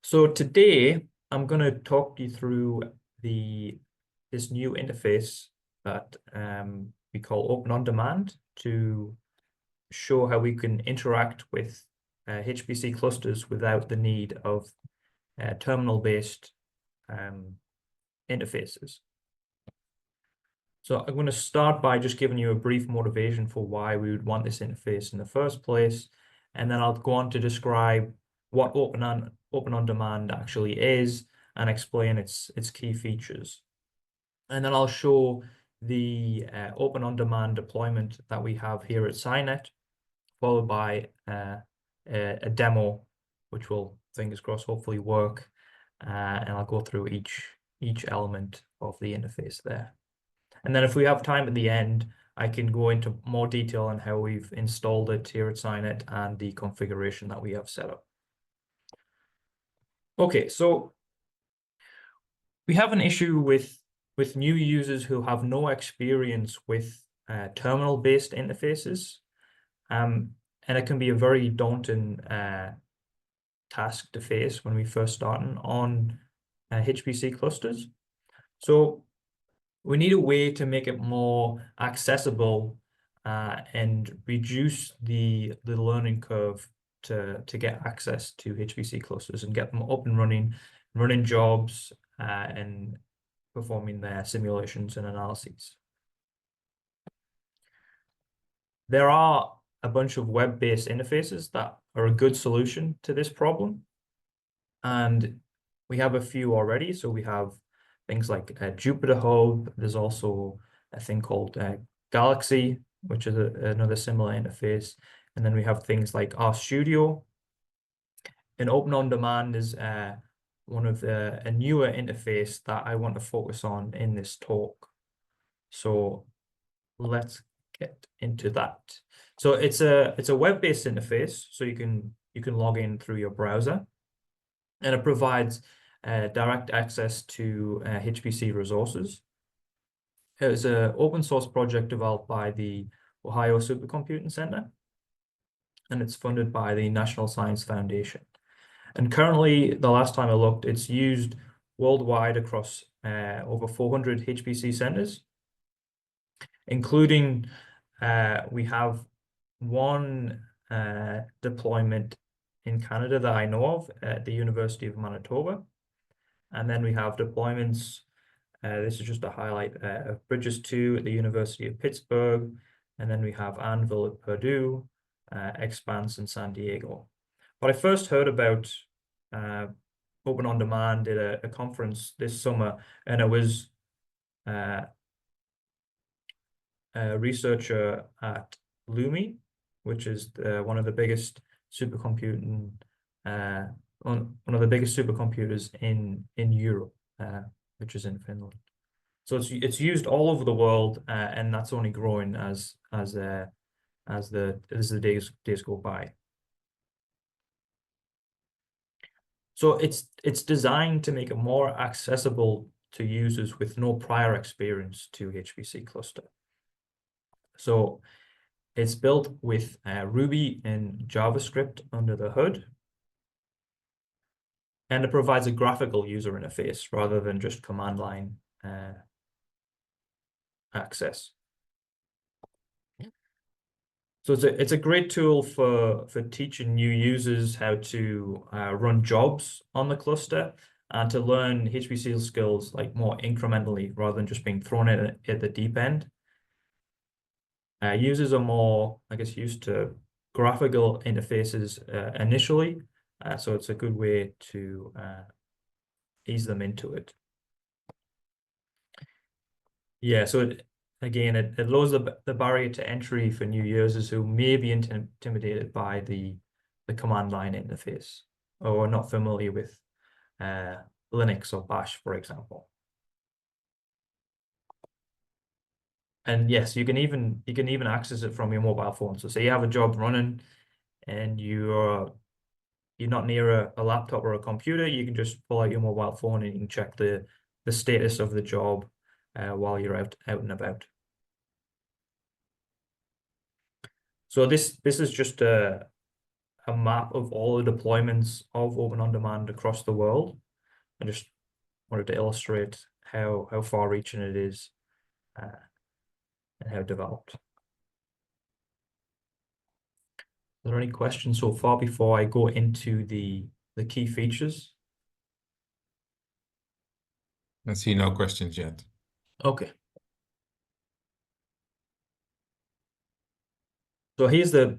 So today I'm going to talk you through this new interface that we call Open OnDemand to show how we can interact with HPC clusters without the need of terminal-based interfaces. So I'm going to start by just giving you a brief motivation for why we would want this interface in the first place, and then I'll go on to describe what Open OnDemand actually is and explain its key features. And then I'll show the Open OnDemand deployment that we have here at SciNet, followed by a demo, which will, fingers crossed, hopefully work. And I'll go through each element of the interface there. And then if we have time at the end, I can go into more detail on how we've installed it here at SciNet and the configuration that we have set up. Okay, so we have an issue with new users who have no experience with terminal-based interfaces. And it can be a very daunting task to face when we first start on HPC clusters. So we need a way to make it more accessible and reduce the learning curve to get access to HPC clusters and get them up and running jobs and performing their simulations and analyses. There are a bunch of web-based interfaces that are a good solution to this problem. And we have a few already. So we have things like Jupyter Hub. There's also a thing called Galaxy, which is another similar interface. And then we have things like RStudio. And Open OnDemand is one of a newer interface that I want to focus on in this talk. So let's get into that. So it's a web-based interface, so you can log in through your browser, and it provides direct access to HPC resources. It's an open source project developed by the Ohio Supercomputing Center, and it's funded by the National Science Foundation. And currently, the last time I looked, it's used worldwide across over 400 HPC centers, including we have one deployment in Canada that I know of at the University of Manitoba. And then we have deployments, this is just a highlight of Bridges 2 at the University of Pittsburgh. And then we have Anvil at Purdue, Expanse in San Diego. But I first heard about Open OnDemand at a conference this summer, and it was a researcher at LUMI, which is one of the biggest supercomputing, one of the biggest supercomputers in Europe, which is in Finland. So it's used all over the world, and that's only growing as the days go by. So it's designed to make it more accessible to users with no prior experience to HPC cluster. So it's built with Ruby and JavaScript under the hood. And it provides a graphical user interface rather than just command line access. So it's a great tool for teaching new users how to run jobs on the cluster and to learn HPC skills like more incrementally rather than just being thrown in at the deep end. Users are more, I guess, used to graphical interfaces initially, so it's a good way to ease them into it. Yeah, so it lowers the barrier to entry for new users who may be intimidated by the command line interface or are not familiar with Linux or Bash, for example. And yes, you can even access it from your mobile phone. So say you have a job running and you're not near a laptop or a computer, you can just pull out your mobile phone and you can check the status of the job while you're out and about. So this is just a a map of all the deployments of Open OnDemand across the world. I just wanted to illustrate how far-reaching it is and how developed. Are there any questions so far before I go into the key features? I see no questions yet. Okay. So here's the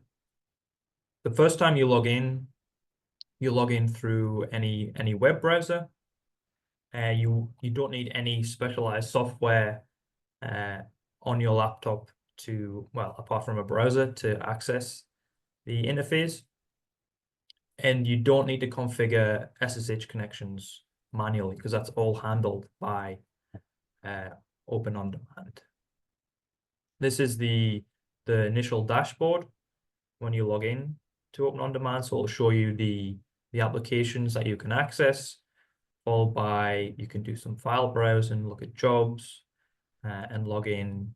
first time you log in through any web browser. You don't need any specialized software on your laptop to, well, apart from a browser, to access the interface. And you don't need to configure SSH connections manually because that's all handled by Open OnDemand. This is the initial dashboard when you log in to Open OnDemand. So it'll show you the applications that you can access, followed by you can do some file browsing, look at jobs, and log in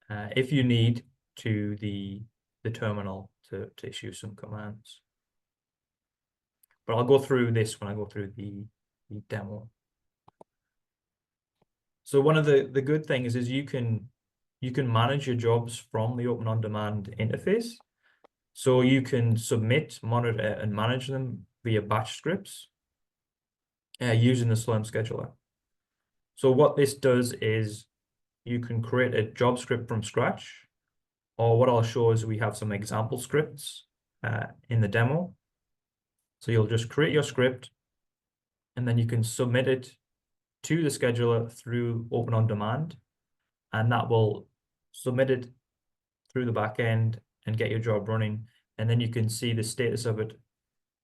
if you need to the terminal to issue some commands. But I'll go through this when I go through the demo. So one of the good things is you can manage your jobs from the Open OnDemand interface. So you can submit, monitor, and manage them via batch scripts using the Slurm scheduler. So what this does is you can create a job script from scratch, or what I'll show is we have some example scripts in the demo. So you'll just create your script, and then you can submit it to the scheduler through Open OnDemand, and that will submit it through the back end and get your job running. And then you can see the status of it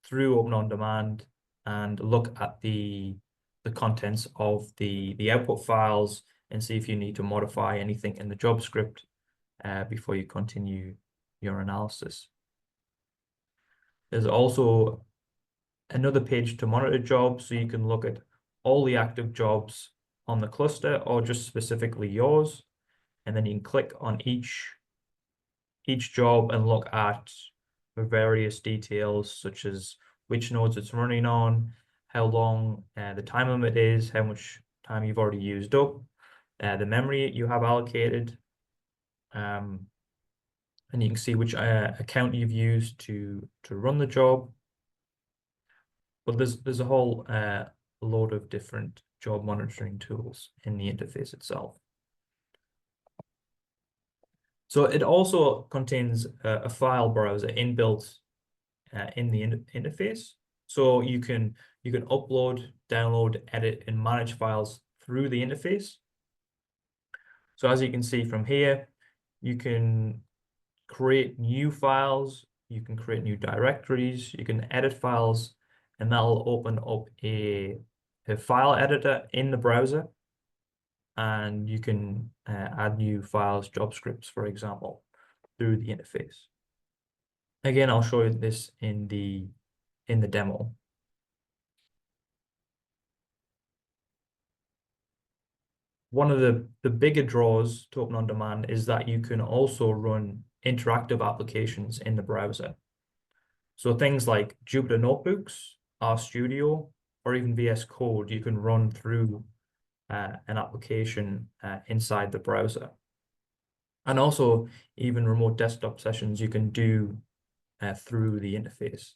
through Open OnDemand and look at the contents of the output files and see if you need to modify anything in the job script before you continue your analysis. There's also another page to monitor jobs, so you can look at all the active jobs on the cluster or just specifically yours, and then you can click on each job and look at the various details such as which nodes it's running on, how long the time limit is, how much time you've already used up, the memory you have allocated, and you can see which account you've used to run the job. But there's a whole load of different job monitoring tools in the interface itself. So it also contains a file browser inbuilt in the interface. So you can upload, download, edit, and manage files through the interface. So as you can see from here, you can create new files, you can create new directories, you can edit files, and that'll open up a file editor in the browser. And you can add new files, job scripts, for example, through the interface. Again, I'll show you this in the demo. One of the bigger draws to Open OnDemand is that you can also run interactive applications in the browser. So things like Jupyter Notebooks, RStudio, or even VS Code, you can run through an application inside the browser. And also even remote desktop sessions you can do through the interface.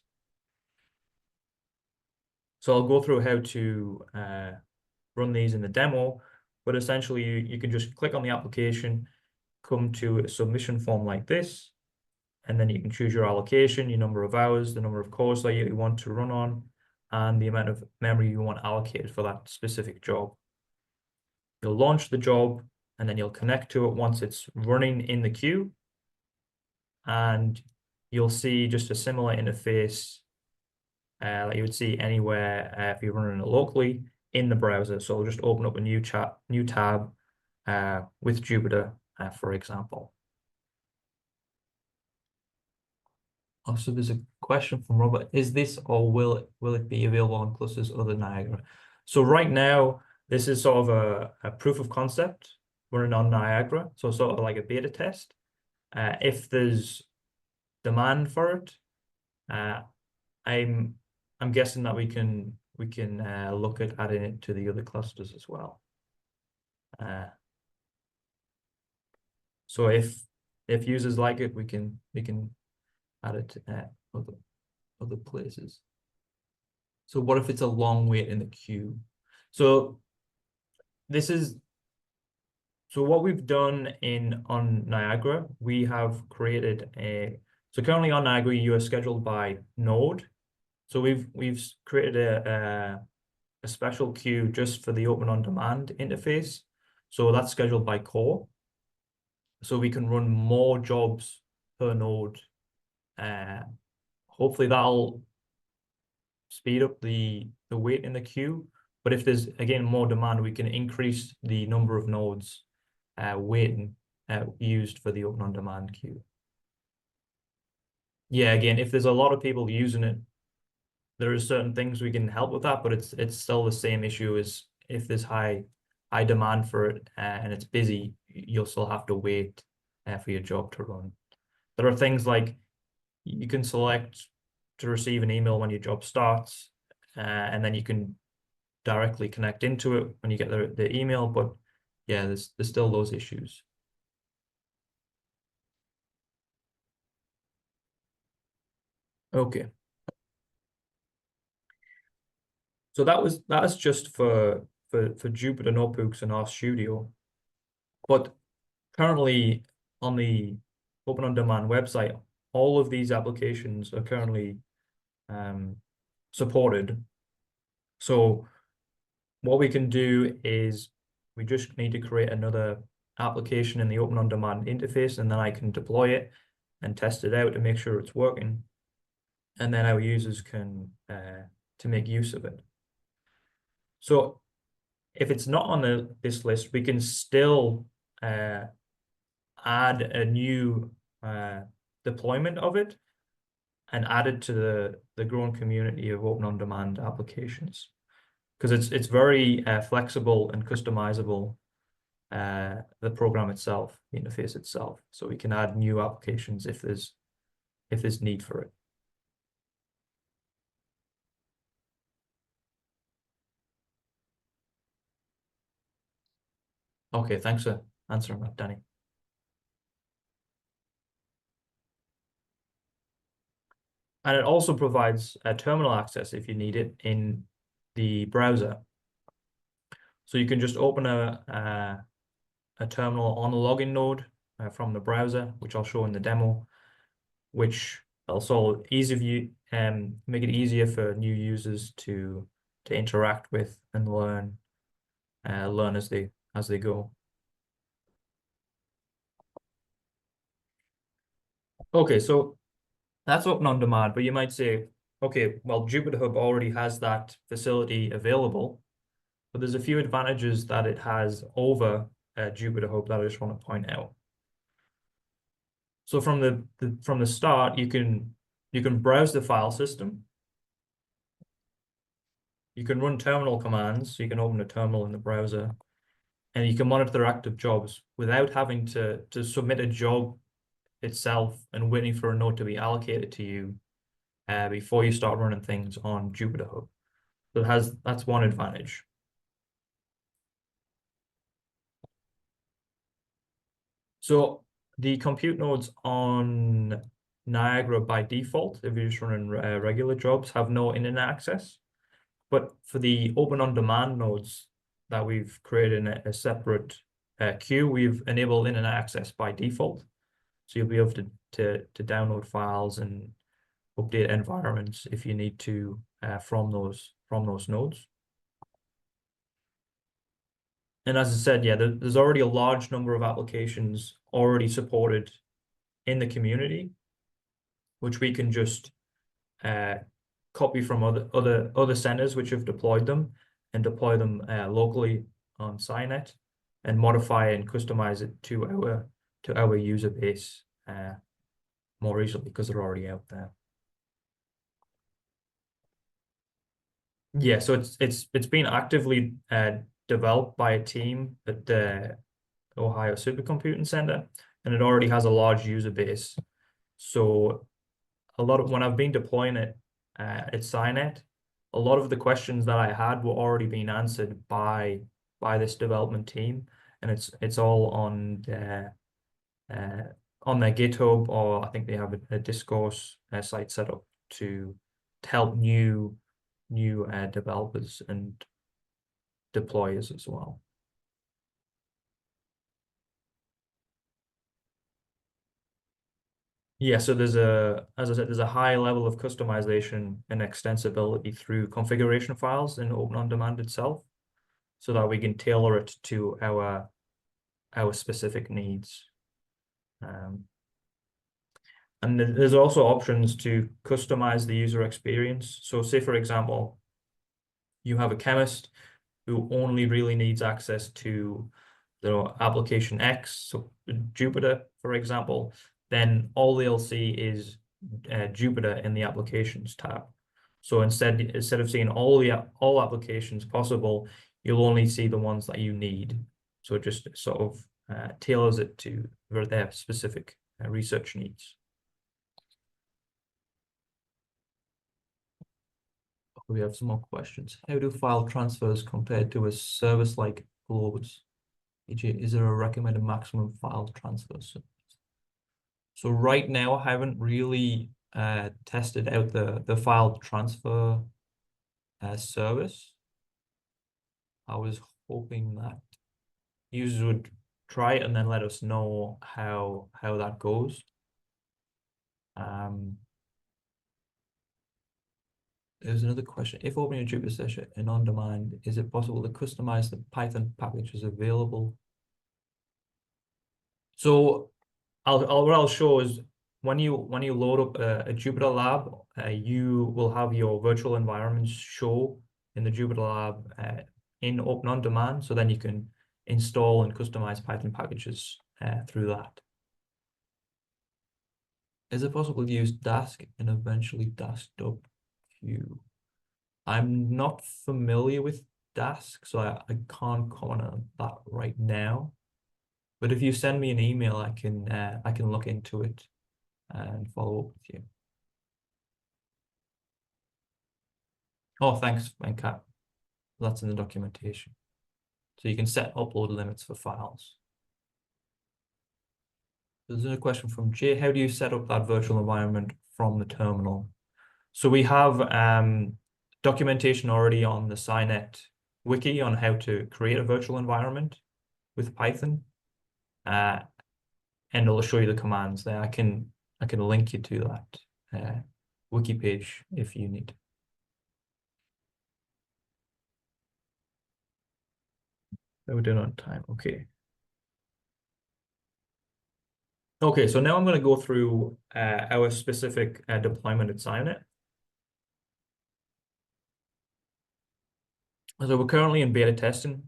So I'll go through how to run these in the demo, but essentially you can just click on the application, come to a submission form like this, and then you can choose your allocation, your number of hours, the number of cores that you want to run on, and the amount of memory you want allocated for that specific job. You'll launch the job, and then you'll connect to it once it's running in the queue, and you'll see just a similar interface like you would see anywhere if you're running it locally in the browser. So I'll just open up a new tab with Jupyter, for example. Also, there's a question from Robert. Is this, or will it be available on clusters other than Niagara? So right now, this is sort of a proof of concept running on Niagara. So sort of like a beta test. If there's demand for it, I'm guessing that we can look at adding it to the other clusters as well. So if users like it, we can add it to other places. So what if it's a long wait in the queue? So what we've done on Niagara, we have created so currently on Niagara you are scheduled by node. So we've created a special queue just for the Open OnDemand interface. So that's scheduled by core. So we can run more jobs per node. Hopefully that'll speed up the wait in the queue. But if there's, again, more demand, we can increase the number of nodes waiting used for the Open OnDemand queue. Yeah, again, if there's a lot of people using it, there are certain things we can help with that, but it's still the same issue as if there's high demand for it and it's busy, you'll still have to wait for your job to run. There are things like you can select to receive an email when your job starts, and then you can directly connect into it when you get the email. But yeah, there's still those issues. Okay. So that's just for Jupyter Notebooks and RStudio. But currently on the Open OnDemand website, all of these applications are currently supported. So what we can do is we just need to create another application in the Open OnDemand interface, and then I can deploy it and test it out to make sure it's working. And then our users can to make use of it. So if it's not on this list, we can still add a new deployment of it and add it to the growing community of Open OnDemand applications, because it's very flexible and customizable, the program itself, the interface itself. So we can add new applications if there's need for it. Okay, thanks for answering that, Danny. And it also provides terminal access if you need it in the browser. So you can just open a terminal on the login node from the browser, which I'll show in the demo, which also make it easier for new users to interact with and learn as they go. Okay, so that's Open OnDemand, but you might say, okay, well, Jupyter Hub already has that facility available, but there's a few advantages that it has over Jupyter Hub that I just want to point out. So from the start, you can browse the file system. You can run terminal commands. So you can open a terminal in the browser, and you can monitor active jobs without having to submit a job itself and waiting for a node to be allocated to you before you start running things on Jupyter Hub. So that's one advantage. So the compute nodes on Niagara by default, if you're just running regular jobs, have no internet access. But for the Open OnDemand nodes that we've created in a separate queue, we've enabled internet access by default. So you'll be able to download files and update environments if you need to from those nodes. And as I said, yeah, there's already a large number of applications already supported in the community, which we can just copy from other centers which have deployed them and deploy them locally on SciNet and modify and customize it to our user base more easily because they're already out there. Yeah, so it's been actively developed by a team at the Ohio Supercomputing Center, and it already has a large user base. So when I've been deploying it, at SciNet, a lot of the questions that I had were already being answered by this development team, and it's all on their GitHub, or I think they have a discourse site set up to help new developers and deployers as well. Yeah, so as I said, there's a high level of customization and extensibility through configuration files in Open OnDemand itself, so that we can tailor it to our specific needs. And there's also options to customize the user experience. So say, for example, you have a chemist who only really needs access to the application X, so Jupyter, for example, then all they'll see is Jupyter in the applications tab. So instead of seeing all applications possible, you'll only see the ones that you need. So it just sort of tailors it to their specific research needs. We have some more questions. How do file transfers compare to a service like Globus? E.g., is there a recommended maximum file transfer? So right now, I haven't really tested out the file transfer service. I was hoping that users would try it and then let us know how that goes. There's another question. If opening a Jupyter session in OnDemand, is it possible to customize the Python packages available? So what I'll show is when you load up a Jupyter Lab, you will have your virtual environments show in the Jupyter Lab in Open OnDemand, so then you can install and customize Python packages through that. Is it possible to use Dask and eventually Dask Q? I'm not familiar with Dask, so I can't comment on that right now. But if you send me an email, I can look into it and follow up with you. Oh, thanks, Venkat. That's in the documentation. So you can set upload limits for files. There's another question from Jay. How do you set up that virtual environment from the terminal? So we have documentation already on the SciNet wiki on how to create a virtual environment with Python. And it'll show you the commands there. I can link you to that wiki page if you need. We're doing on time. Okay. Okay, so now I'm going to go through our specific deployment at SciNet. So we're currently in beta testing.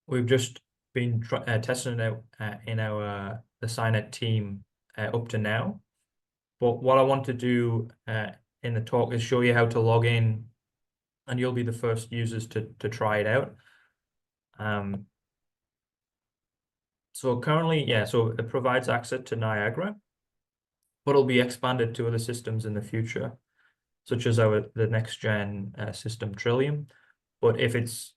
We've just been testing it out in the SciNet team up to now. But what I want to do in the talk is show you how to log in, and you'll be the first users to try it out. So currently, yeah, so it provides access to Niagara, but it'll be expanded to other systems in the future, such as the next gen system Trillium. But if it's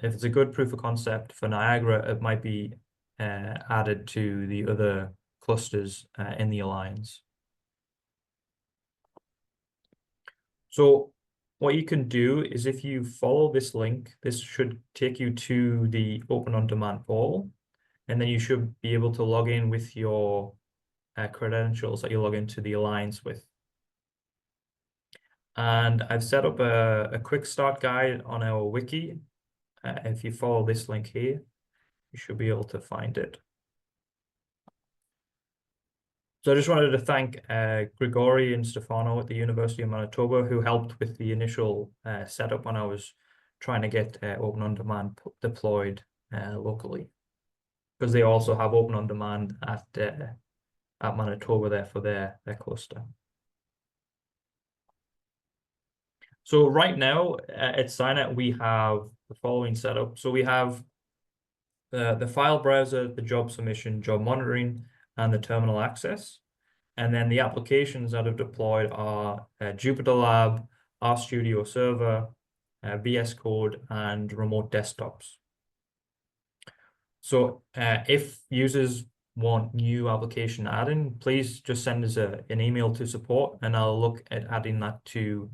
a good proof of concept for Niagara, it might be added to the other clusters in the alliance. So what you can do is, if you follow this link, this should take you to the Open OnDemand portal, and then you should be able to log in with your credentials that you log into the alliance with. And I've set up a quick start guide on our wiki. If you follow this link here, you should be able to find it. So I just wanted to thank Grigori and Stefano at the University of Manitoba, who helped with the initial setup when I was trying to get Open OnDemand deployed locally, because they also have Open OnDemand at Manitoba there for their cluster. So right now at SciNet, we have the following setup. So we have the file browser, the job submission, job monitoring, and the terminal access. And then the applications that are deployed are Jupyter Lab, RStudio server, VS Code, and remote desktops. So if users want new application add-in, please just send us an email to support, and I'll look at adding that to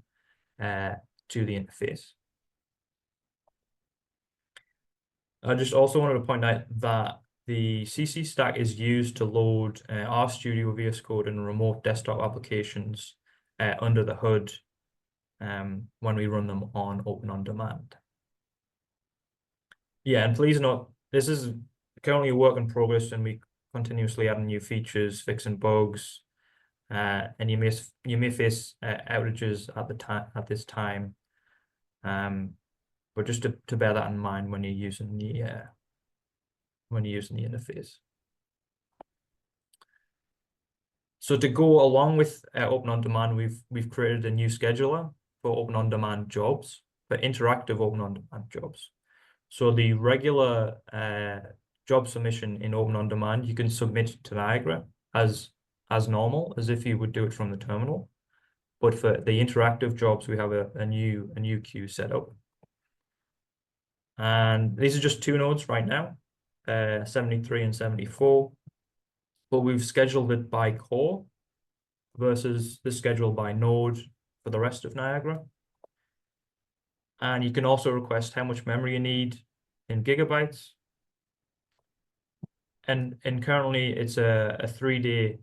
the interface. I just also wanted to point out that the CC stack is used to load RStudio, VS Code, and remote desktop applications under the hood when we run them on Open OnDemand. Yeah, and please note, this is currently a work in progress, and we continuously add new features, fixing bugs, and you may face outages at this time. But just to bear that in mind when you're using the interface. So to go along with Open OnDemand, we've created a new scheduler for Open OnDemand jobs, for interactive Open OnDemand jobs. So the regular job submission in Open OnDemand, you can submit to Niagara as normal, as if you would do it from the terminal. But for the interactive jobs, we have a new queue set up. And these are just two nodes right now, 73 and 74. But we've scheduled it by core versus the schedule by node for the rest of Niagara. And you can also request how much memory you need in gigabytes. And currently it's a 3-day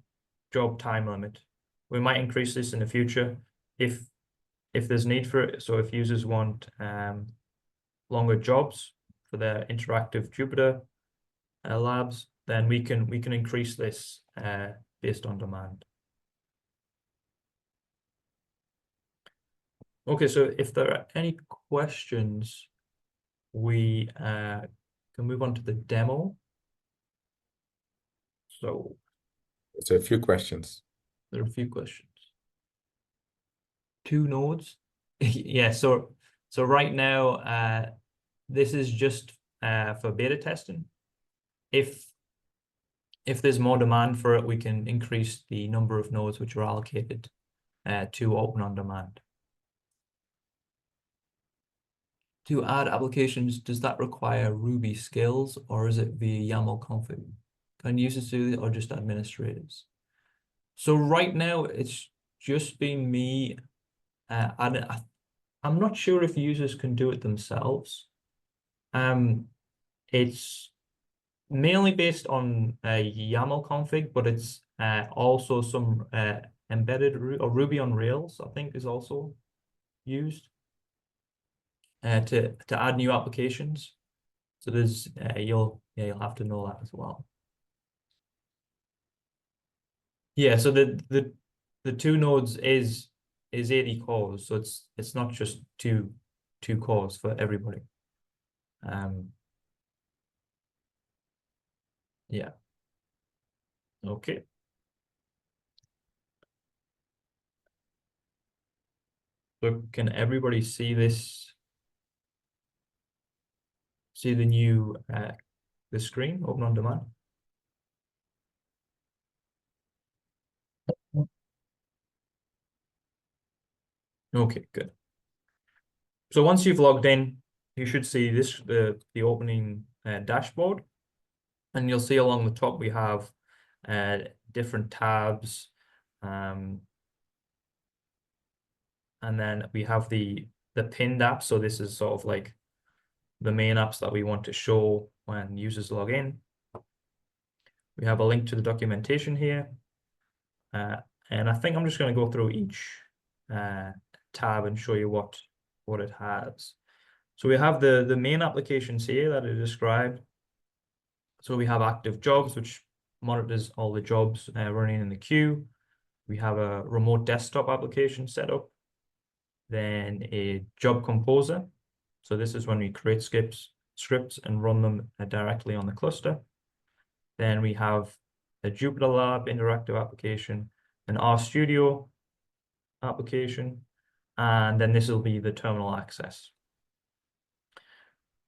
job time limit. We might increase this in the future if there's need for it. So if users want longer jobs for their interactive Jupyter labs, then we can increase this based on demand. Okay, so if there are any questions, we can move on to the demo. So There's a few questions. there are a few questions. 2 nodes. Yeah, so right now this is just for beta testing. If there's more demand for it, we can increase the number of nodes which are allocated to Open OnDemand. To add applications, does that require Ruby skills, or is it via YAML config? Can users do it or just administrators? So right now it's just been me. I'm not sure if users can do it themselves. It's mainly based on YAML config, but it's also some embedded or Ruby on Rails, I think, is also used to add new applications. So there's you'll have to know that as well. Yeah, so the 2 nodes is 80 cores, so it's not just two cores for everybody. Yeah. Okay. So can everybody see this? See the new the screen Open OnDemand? Okay, good. So once you've logged in, you should see this the opening dashboard, and you'll see along the top we have different tabs, and then we have the pinned apps. So this is sort of like the main apps that we want to show when users log in. We have a link to the documentation here, and I think I'm just going to go through each tab and show you what it has. So we have the main applications here that are described. So we have active jobs, which monitors all the jobs running in the queue. We have a remote desktop application set up. Then a job composer. So this is when we create scripts and run them directly on the cluster. Then we have a Jupyter Lab interactive application, an RStudio application, and then this will be the terminal access.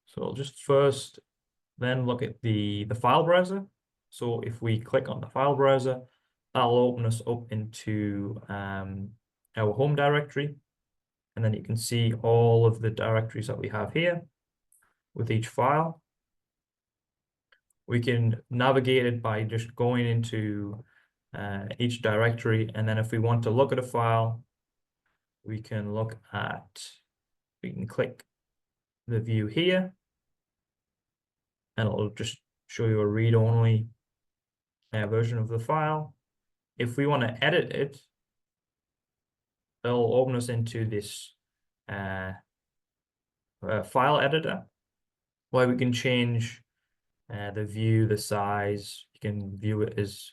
So I'll just first then look at the file browser. So if we click on the file browser, that'll open us up into our home directory. And then you can see all of the directories that we have here with each file. We can navigate it by just going into each directory. And then if we want to look at a file, we can click the view here, and it'll just show you a read-only version of the file. If we want to edit it, it'll open us into this file editor, where we can change the view, the size. You can view it as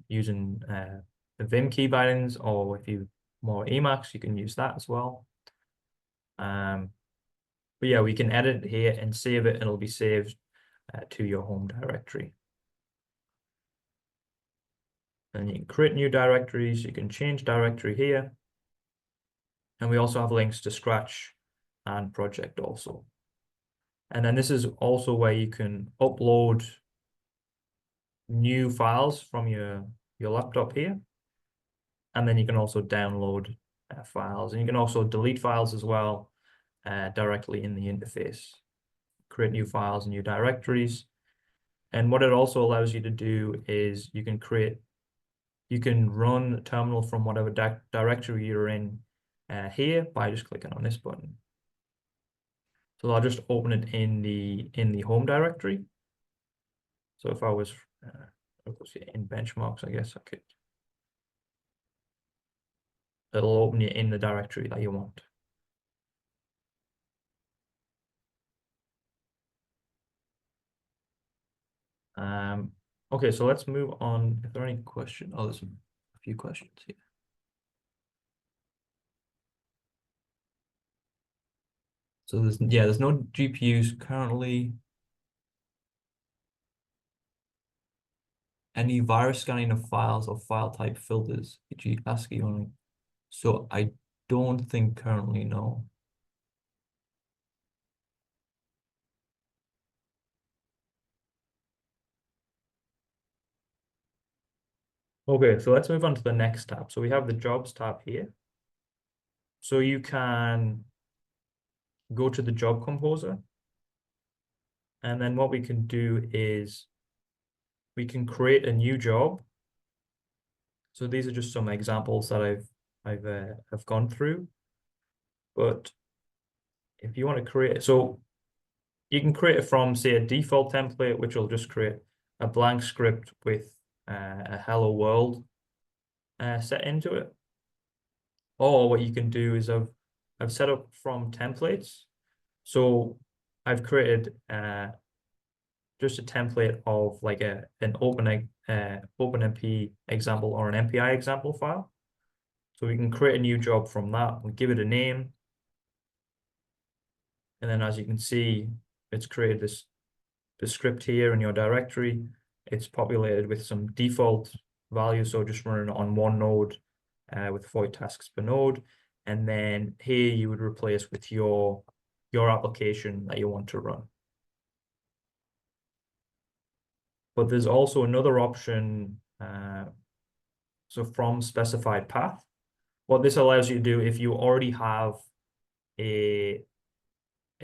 using the Vim key bindings, or if you more Emacs, you can use that as well. But yeah, we can edit it here and save it, and it'll be saved to your home directory. And you can create new directories. You can change directory here. And we also have links to Scratch and Project also. And then this is also where you can upload new files from your laptop here. And then you can also download files. And you can also delete files as well directly in the interface. Create new files and new directories. And what it also allows you to do is you can run terminal from whatever directory you're in here by just clicking on this button. So I'll just open it in the home directory. So if I was in benchmarks, I guess I could. It'll open it in the directory that you want. Okay, so let's move on. If there are any questions, oh, there's a few questions here. So there's no GPUs currently. Any virus scanning of files or file type filters, e.g. ASCII only. So I don't think currently, no. Okay, so let's move on to the next tab. So we have the jobs tab here. So you can go to the job composer. And then what we can do is we can create a new job. So these are just some examples that I've gone through. But if you want to create, so you can create it from, say, a default template, which will just create a blank script with a hello world set into it. Or what you can do is I've set up from templates. So I've created just a template of like an OpenMP example or an MPI example file. So we can create a new job from that. We give it a name. And then as you can see, it's created this script here in your directory. It's populated with some default values. So just running on one node with 40 tasks per node. And then here you would replace with your application that you want to run. But there's also another option. So from specified path, what this allows you to do, if you already have a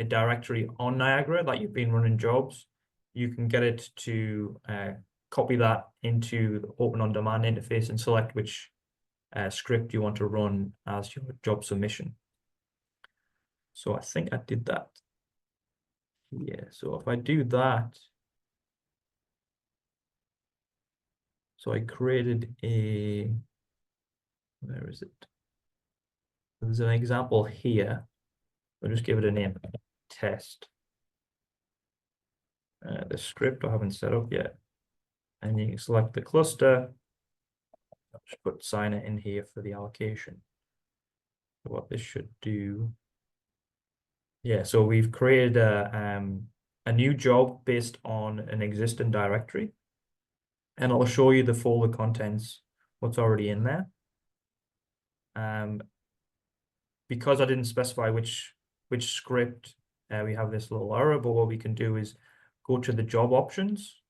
directory on Niagara that you've been running jobs, you can get it to copy that into the Open OnDemand interface and select which script you want to run as your job submission. So I think I did that. Yeah, so if I do that, so I created where is it? There's an example here. I'll just give it a name, test. The script I haven't set up yet. And you can select the cluster. I'll just put SciNet in here for the allocation. So what this should do. Yeah, so we've created a new job based on an existing directory. And I'll show you the folder contents, what's already in there. Because I didn't specify which script, we have this little error, but what we can do is go to the job options,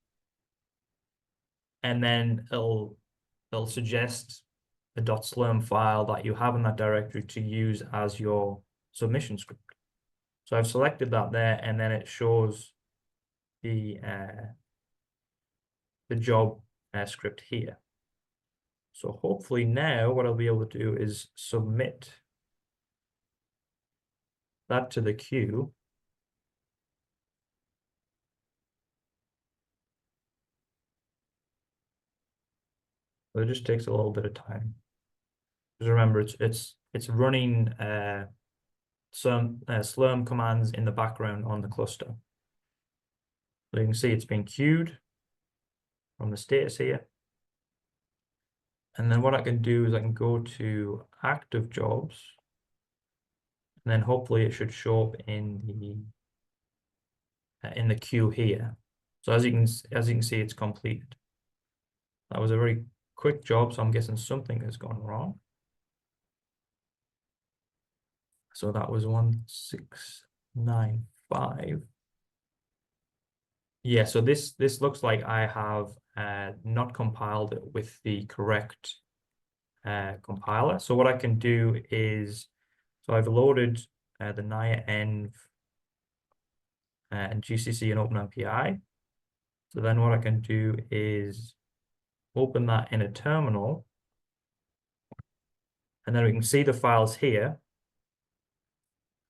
and then it'll suggest a .slurm file that you have in that directory to use as your submission script. So I've selected that there, and then it shows the job script here. So hopefully now what I'll be able to do is submit that to the queue. But it just takes a little bit of time. Because remember, it's running some Slurm commands in the background on the cluster. So you can see it's been queued from the status here. And then what I can do is I can go to active jobs, and then hopefully it should show up in the queue here. So as you can see, it's completed. That was a very quick job, so I'm guessing something has gone wrong. So that was 1695. Yeah, so this looks like I have not compiled it with the correct compiler. So what I can do is, so I've loaded the NIA-env and GCC and OpenMPI. So then what I can do is open that in a terminal, and then we can see the files here.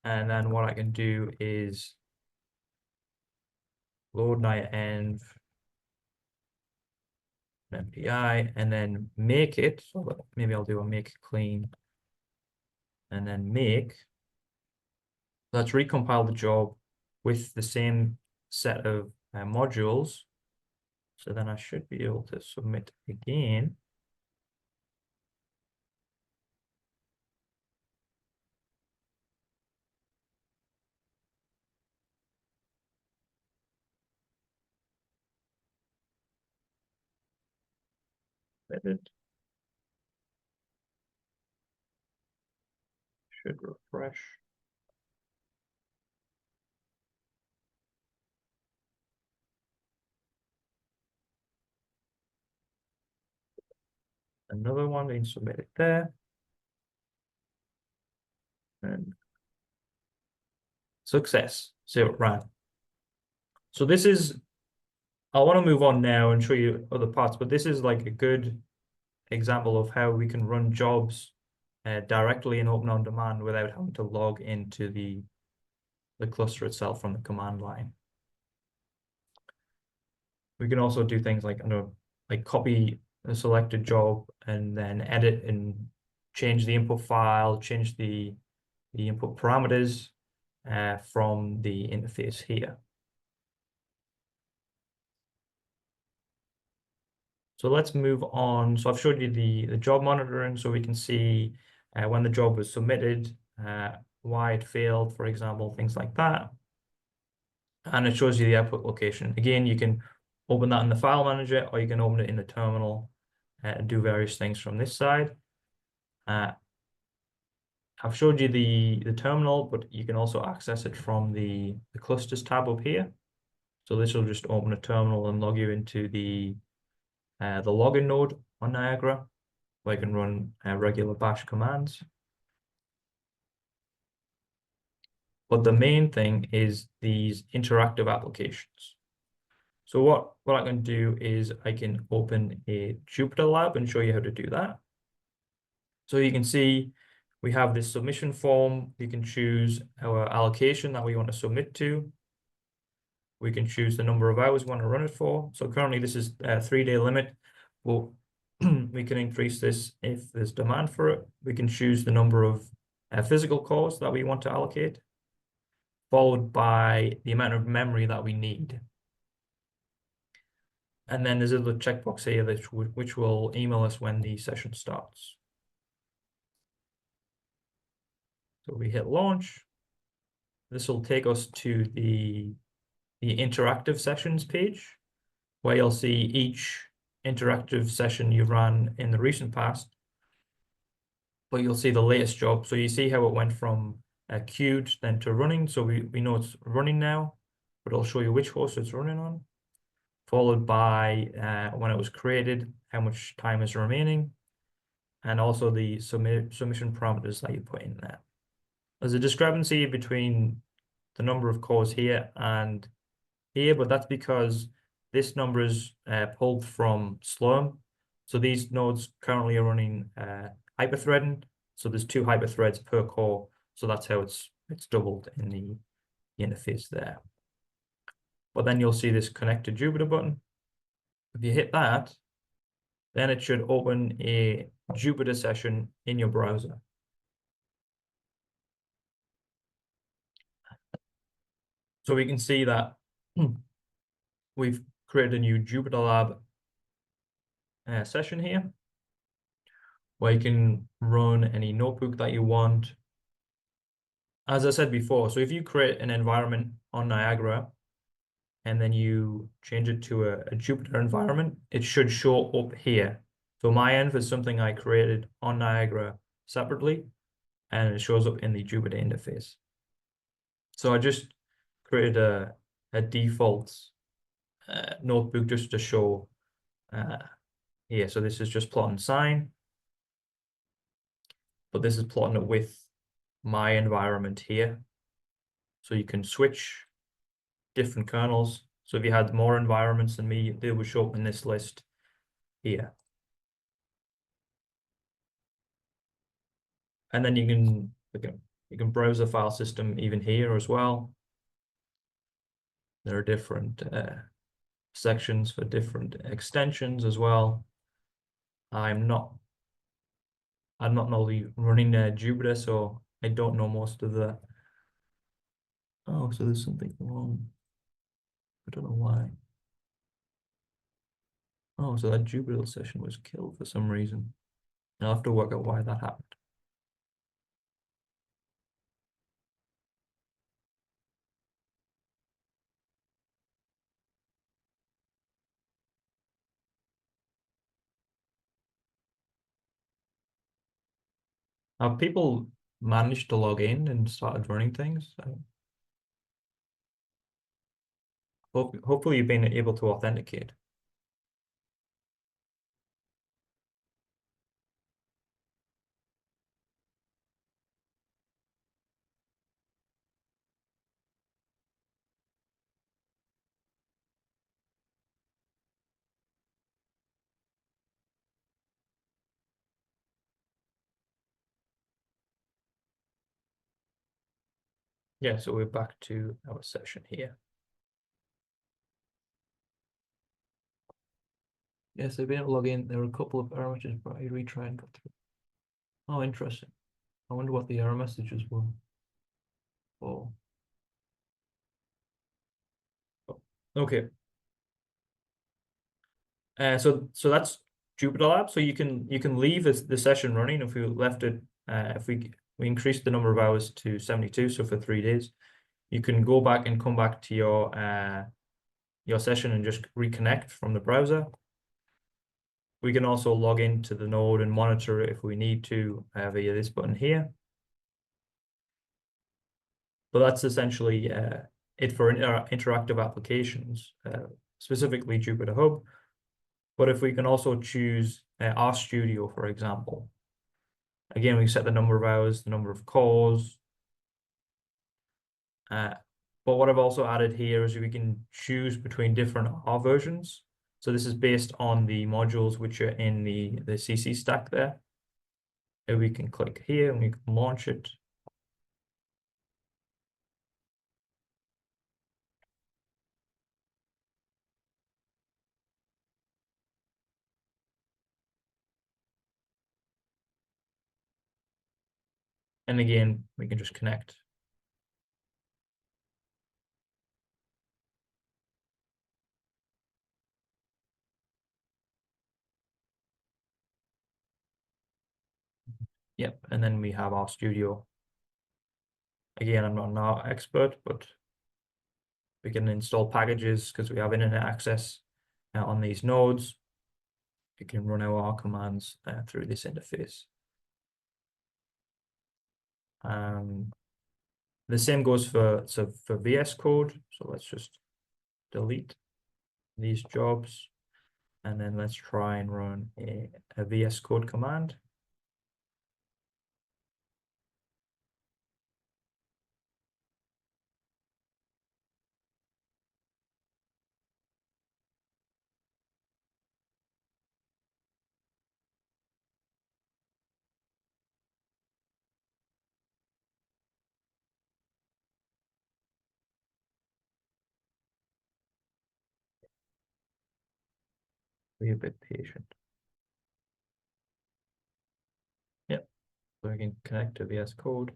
And then what I can do is load NIA-env MPI, and then make it. So maybe I'll do a make clean, and then make. Let's recompile the job with the same set of modules. So then I should be able to submit again. Submitted. Should refresh. Another one being submitted there. And success. So it ran. So this is, I want to move on now and show you other parts, but this is like a good example of how we can run jobs directly in Open OnDemand without having to log into the cluster itself from the command line. We can also do things like, like copy a selected job and then edit and change the input file, change the input parameters from the interface here. So let's move on. So I've showed you the job monitoring, so we can see when the job was submitted, why it failed, for example, things like that. And it shows you the output location. Again, you can open that in the file manager, or you can open it in the terminal and do various things from this side. I've showed you the terminal, but you can also access it from the clusters tab up here. So this will just open a terminal and log you into the login node on Niagara, where you can run regular bash commands. But the main thing is these interactive applications. So what I can do is I can open a Jupyter lab and show you how to do that. So you can see we have this submission form. You can choose our allocation that we want to submit to. We can choose the number of hours we want to run it for. So currently this is a 3-day limit. Well, we can increase this if there's demand for it. We can choose the number of physical cores that we want to allocate, followed by the amount of memory that we need. And then there's a little checkbox here which will email us when the session starts. So we hit launch. This will take us to the interactive sessions page, where you'll see each interactive session you ran in the recent past, but you'll see the latest job. So you see how it went from queued then to running. So we know it's running now, but I'll show you which host it's running on, followed by when it was created, how much time is remaining, and also the submission parameters that you put in there. There's a discrepancy between the number of cores here and here, but that's because this number is pulled from Slurm. So these nodes currently are running hyperthreading. So there's 2 hyperthreads per core. So that's how it's doubled in the interface there. But then you'll see this connect to Jupyter button. If you hit that, then it should open a Jupyter session in your browser. So we can see that we've created a new Jupyter Lab session here, where you can run any notebook that you want. As I said before, so if you create an environment on Niagara and then you change it to a Jupyter environment, it should show up here. So my env is something I created on Niagara separately, and it shows up in the Jupyter interface. So I just created a default notebook just to show here. So this is just plotting sine, but this is plotting it with my environment here. So you can switch different kernels. So if you had more environments than me, they would show up in this list here. And then you can browse the file system even here as well. There are different sections for different extensions as well. I'm not only running Jupyter, so I don't know most of the. Oh, so there's something wrong. I don't know why. Oh, so that Jupyter session was killed for some reason. I'll have to work out why that happened. Have people managed to log in and started running things? Hopefully you've been able to authenticate. Yeah, so we're back to our session here. Yes, I've been able to log in. There were a couple of error messages, but I retried and got through. Oh, interesting. I wonder what the error messages were. Oh. Okay. So that's Jupyter Lab. So you can leave the session running if we left it. If we increased the number of hours to 72, so for 3 days, you can go back and come back to your session and just reconnect from the browser. We can also log into the node and monitor it if we need to via this button here. But that's essentially it for interactive applications, specifically Jupyter Hub. But if we can also choose RStudio, for example, again, we set the number of hours, the number of cores. But what I've also added here is we can choose between different R versions. So this is based on the modules which are in the CC stack there. And we can click here and we can launch it. And again, we can just connect. Yep, and then we have RStudio. Again, I'm not an expert, but we can install packages because we have internet access on these nodes. We can run our R commands through this interface. The same goes for VS Code. So let's just delete these jobs, and then let's try and run a VS Code command. Be a bit patient. Yep, so we can connect to VS Code.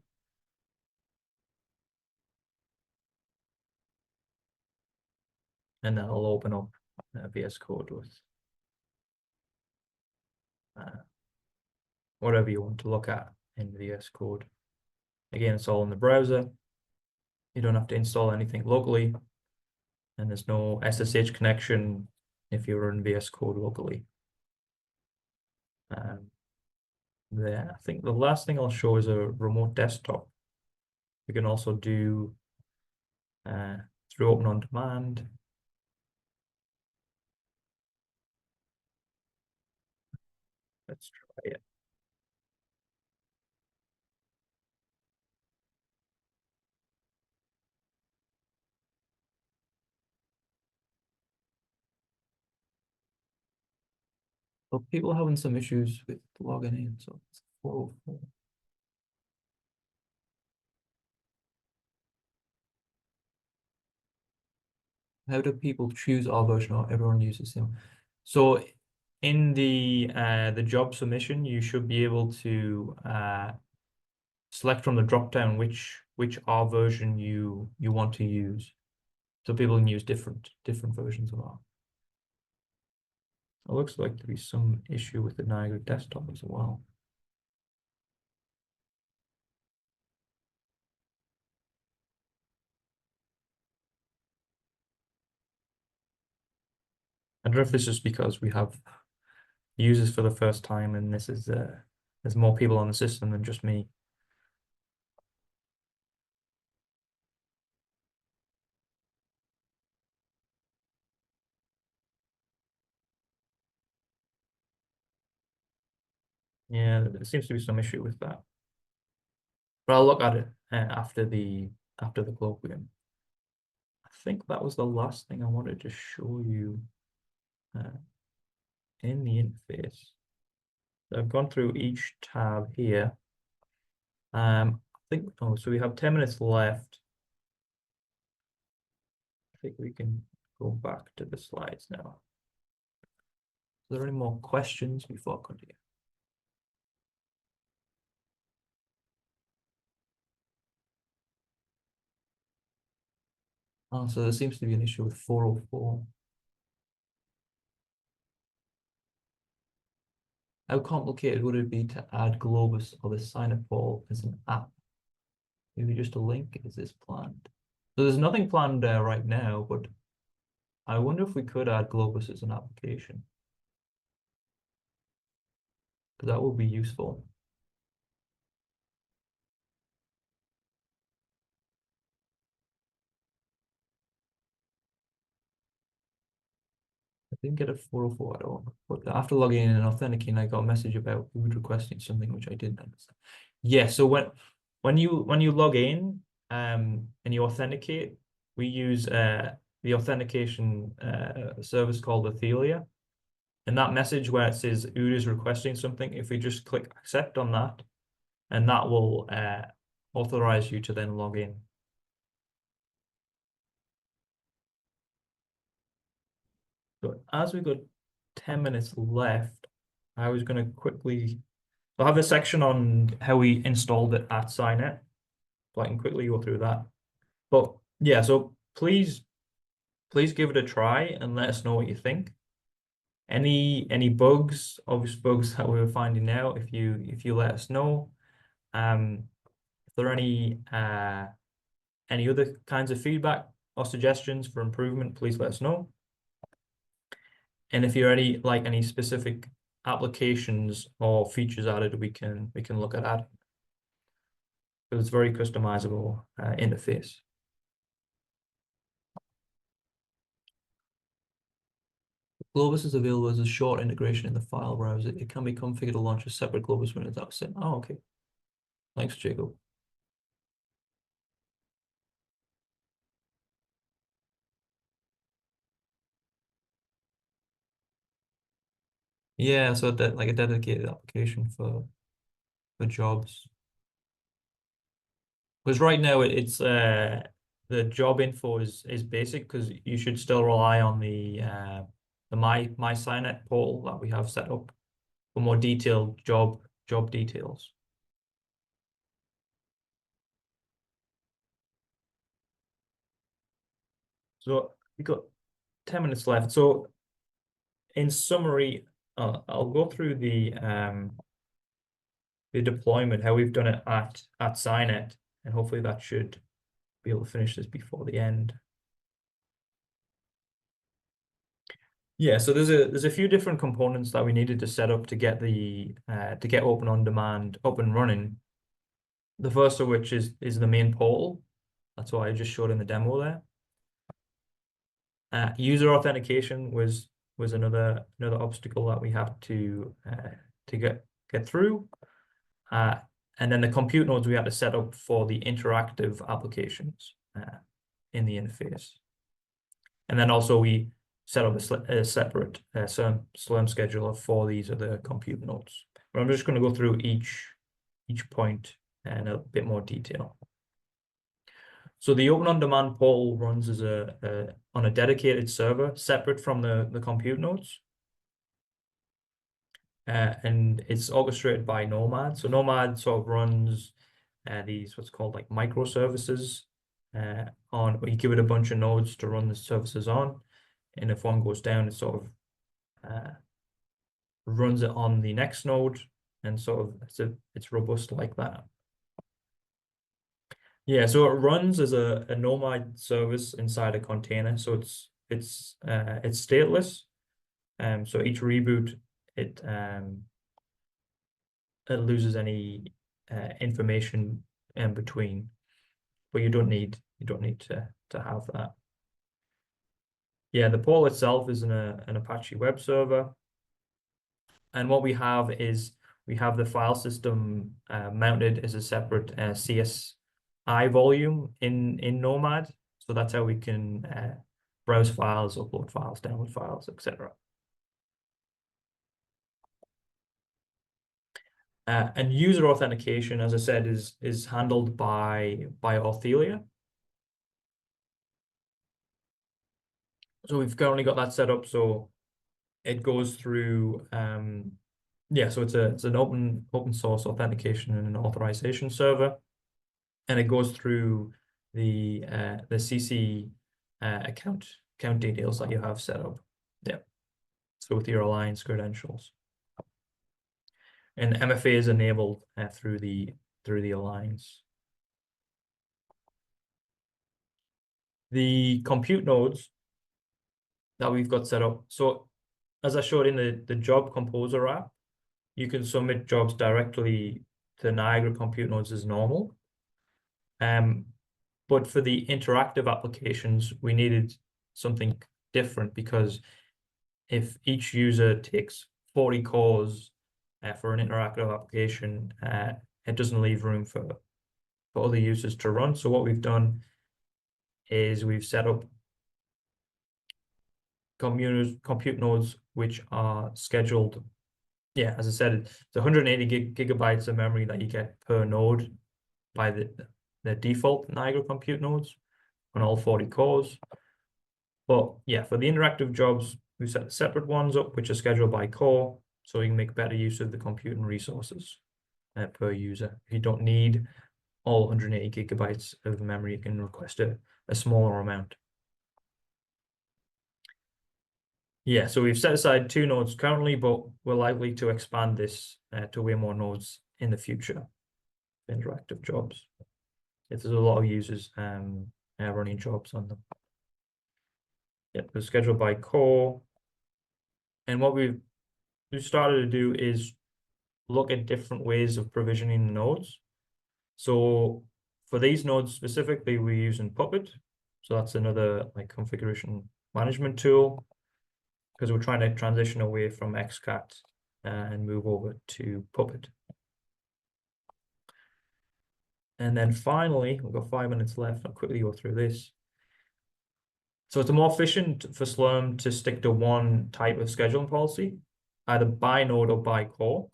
And then I'll open up VS Code with whatever you want to look at in VS Code. Again, it's all in the browser. You don't have to install anything locally, and there's no SSH connection if you're in VS Code locally. There, I think the last thing I'll show is a remote desktop. You can also do through Open OnDemand. Let's try it. But people are having some issues with logging in, so it's 404. How do people choose our version, or everyone uses them? So in the job submission, you should be able to select from the drop down which R version you want to use. So people can use different versions of R. It looks like to be some issue with the Niagara desktop as well. I don't know if this is because we have users for the first time and this is there's more people on the system than just me. Yeah, there seems to be some issue with that. But I'll look at it after the colloquium. I think that was the last thing I wanted to show you in the interface. So I've gone through each tab here. I think, oh, so we have 10 minutes left. I think we can go back to the slides now. Are there any more questions before I continue? Oh, so there seems to be an issue with 404. How complicated would it be to add Globus or the SciNet poll as an app? Maybe just a link. Is this planned? So there's nothing planned there right now, but I wonder if we could add Globus as an application, because that would be useful. I didn't get a 404 at all, but after logging in and authenticating, I got a message about who was requesting something which I didn't understand. Yeah, so when you log in and you authenticate, we use the authentication service called Athelia. And that message where it says Ud is requesting something, if we just click accept on that, and that will authorize you to then log in. So as we've got 10 minutes left, I was going to quickly, I'll have a section on how we installed it at SciNet, so I can quickly go through that. But yeah, so please give it a try and let us know what you think. Any bugs, obvious bugs that we were finding now, if you let us know. If there are any other kinds of feedback or suggestions for improvement, please let us know. And if you're any specific applications or features added, we can look at that. It's a very customizable interface. Globus is available as a short integration in the file browser. It can be configured to launch a separate Globus when it's out set. Oh, okay. Thanks, Jacob. Yeah, so that like a dedicated application for jobs. Because right now it's the job info is basic because you should still rely on the my SciNet portal that we have set up for more detailed job details. So we've got 10 minutes left. So in summary, I'll go through the deployment, how we've done it at SciNet, and hopefully that should be able to finish this before the end. Yeah, so there's a few different components that we needed to set up to get the Open OnDemand up and running. The first of which is the main portal. That's what I just showed in the demo there. User authentication was another obstacle that we had to get through. And then the compute nodes we had to set up for the interactive applications in the interface. And then also we set up a separate Slurm scheduler for these other compute nodes. But I'm just going to go through each point in a bit more detail. So the Open OnDemand portal runs as on a dedicated server, separate from the compute nodes. And it's orchestrated by Nomad. So Nomad sort of runs these what's called like microservices on, you give it a bunch of nodes to run the services on, and if one goes down, it sort of runs it on the next node, and sort of it's robust like that. Yeah, so it runs as a Nomad service inside a container, so it's stateless. So each reboot it loses any information in between, but you don't need to have that. Yeah, the portal itself is an Apache web server, and what we have is we have the file system mounted as a separate CSI volume in Nomad, so that's how we can browse files, upload files, download files, etc. And user authentication, as I said, is handled by Authelia. So we've currently got that set up, so it goes through yeah, so it's an open source authentication and an authorization server, and it goes through the CC account details that you have set up. Yeah, so with your Alliance credentials, and MFA is enabled through the Alliance. The compute nodes that we've got set up. So as I showed in the job composer app, you can submit jobs directly to Niagara compute nodes as normal. But for the interactive applications, we needed something different, because if each user takes 40 cores for an interactive application, it doesn't leave room for other users to run. So what we've done is we've set up compute nodes which are scheduled. Yeah, as I said, it's 180 gigabytes of memory that you get per node by the default Niagara compute nodes on all 40 cores. But yeah, for the interactive jobs, we set separate ones up which are scheduled by core, so you can make better use of the computing resources per user. If you don't need all 180 gigabytes of memory, you can request a smaller amount. Yeah, so we've set aside 2 nodes currently, but we're likely to expand this to way more nodes in the future, interactive jobs, if there's a lot of users running jobs on them. Yep, they're scheduled by core. And what we've started to do is look at different ways of provisioning nodes. So for these nodes specifically, we're using Puppet. So that's another like configuration management tool, because we're trying to transition away from XCAT and move over to Puppet. And then finally, we've got 5 minutes left. I'll quickly go through this. So it's more efficient for Slurm to stick to one type of scheduling policy, either by node or by core.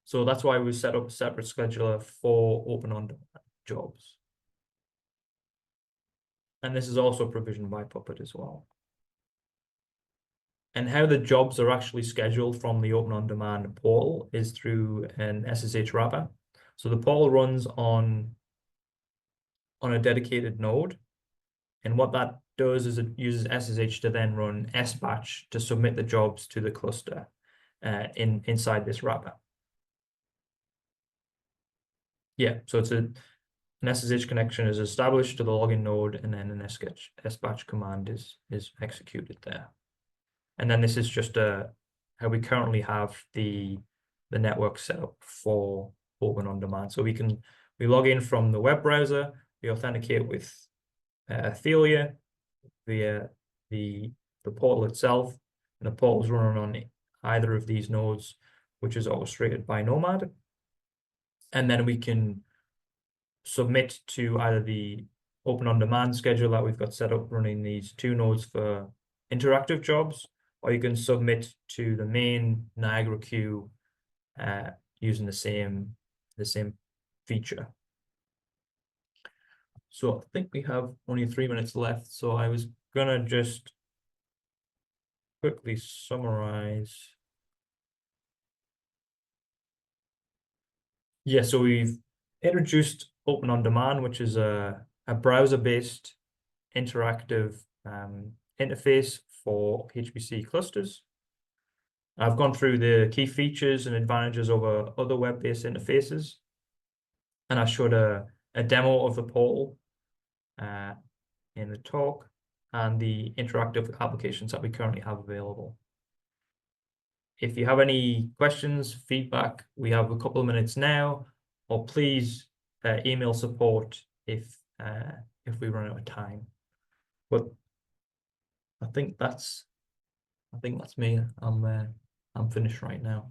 So that's why we set up a separate scheduler for Open OnDemand jobs. And this is also provisioned by Puppet as well. And how the jobs are actually scheduled from the Open OnDemand portal is through an SSH wrapper. So the portal runs on a dedicated node. And what that does is it uses SSH to then run SBatch to submit the jobs to the cluster inside this wrapper. Yeah, so it's an SSH connection is established to the login node, and then an SBatch command is executed there. And then this is just how we currently have the network set up for Open OnDemand. So we log in from the web browser, we authenticate with Athelia via the portal itself, and the portal is running on either of these nodes, which is orchestrated by Nomad. And then we can submit to either the Open OnDemand schedule that we've got set up running these two nodes for interactive jobs, or you can submit to the main Niagara queue using the same feature. So I think we have only 3 minutes left, so I was gonna just quickly summarize. Yeah, so we've introduced Open OnDemand, which is a browser-based interactive interface for HPC clusters. I've gone through the key features and advantages over other web-based interfaces, and I showed a demo of the portal in the talk and the interactive applications that we currently have available. If you have any questions, feedback, we have a couple of minutes now, or please email support if we run out of time. But I think that's me. I'm finished right now.